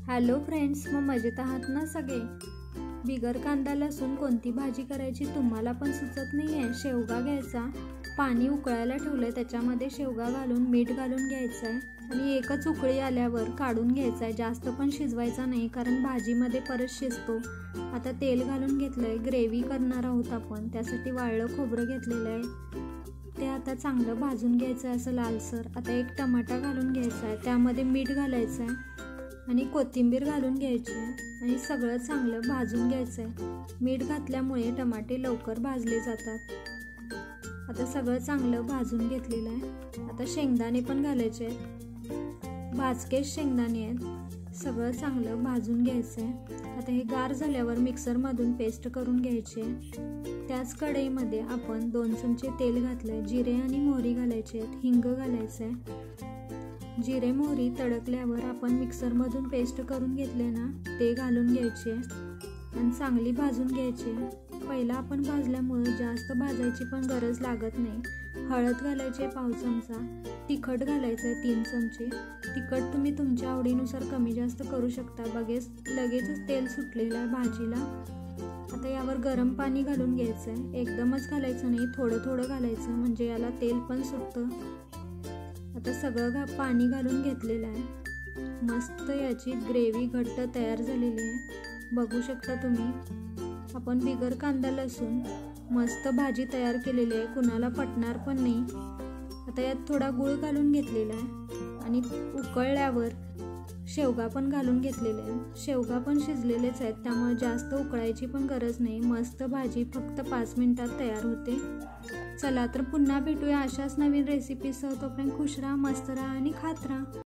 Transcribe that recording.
Hello friends, मग मजेत आहात ना सगळे? बिगर कांदा लसूण कोणती भाजी करायची तुम्हाला पण सुचत नाही आहे? शेवगा घ्यायचा, पाणी उकळायला ठेवलंय, त्याच्यामध्ये शेवगा घालून मीठ घालून घ्यायचं आहे आणि एकच उकळी आल्यावर काढून घ्यायचं आहे. जास्त पण शिजवायचा नाही, कारण भाजीमध्ये परत शिजतो. आता तेल घालून घेतलंय, ग्रेव्ही करणार आहोत आपण. त्यासाठी वाळलं खोबरं घेतलेलं आहे, ते आता चांगलं भाजून घ्यायचं आहे असं लालसर. आता एक टमाटा घालून घ्यायचा आहे, त्यामध्ये मीठ घालायचं आहे आणि कोथिंबीर घालून घ्यायची आहे आणि सगळं चांगलं भाजून घ्यायचं आहे. मीठ घातल्यामुळे टमाटे लवकर भाजले जातात. आता सगळं चांगलं भाजून घेतलेलं आहे. आता शेंगदाणे पण घालायचे आहेत, भाजकेच शेंगदाणे आहेत. सगळं चांगलं भाजून घ्यायचं आहे. आता हे गार झाल्यावर मिक्सरमधून पेस्ट करून घ्यायची आहे. त्याच कढईमध्ये आपण 2 चमचे तेल घातलंय, जिरे आणि मोहरी घालायचे आहेत, हिंग घालायचं आहे. जिरे मोहरी तडकल्यावर आपण मिक्सरमधून पेस्ट करून घेतले ना, ते घालून घ्यायचे आणि चांगली भाजून घ्यायची. पहिला आपण भाजल्यामुळे जास्त भाजायची पण गरज लागत नाही. हळद घालायची 1/2 चमचा, तिखट घालायचं आहे 3 चमचे. तिखट तुम्ही तुमच्या आवडीनुसार कमी जास्त करू शकता. लगेचच तेल सुटलेलं आहे भाजीला. आता यावर गरम पाणी घालून घ्यायचं आहे. एकदमच घालायचं नाही, थोडं थोडं घालायचं, म्हणजे याला तेल पण सुटतं. आता सगळं पाणी घालून घेतलेलं आहे. मस्त याची ग्रेव्ही घट्ट तयार झालेली आहे, बघू शकता तुम्ही. आपण बिगर कांदा लसूण मस्त भाजी तयार केलेली आहे, कुणाला पटणार पण नाही. आता यात थोडा गूळ घालून घेतलेला आहे आणि उकळल्यावर शेवगा पण घालून घेतलेले आहे. शेवगा पण शिजलेलेच आहेत, त्यामुळे जास्त उकळायची पण गरज नाही. मस्त भाजी फक्त 5 मिनिटात तयार होते. चला तर पुन्हा भेटूया अशाच नवीन रेसिपीसह. तोपर्यंत खुश राहा, मस्त राहा आणि खात राहा.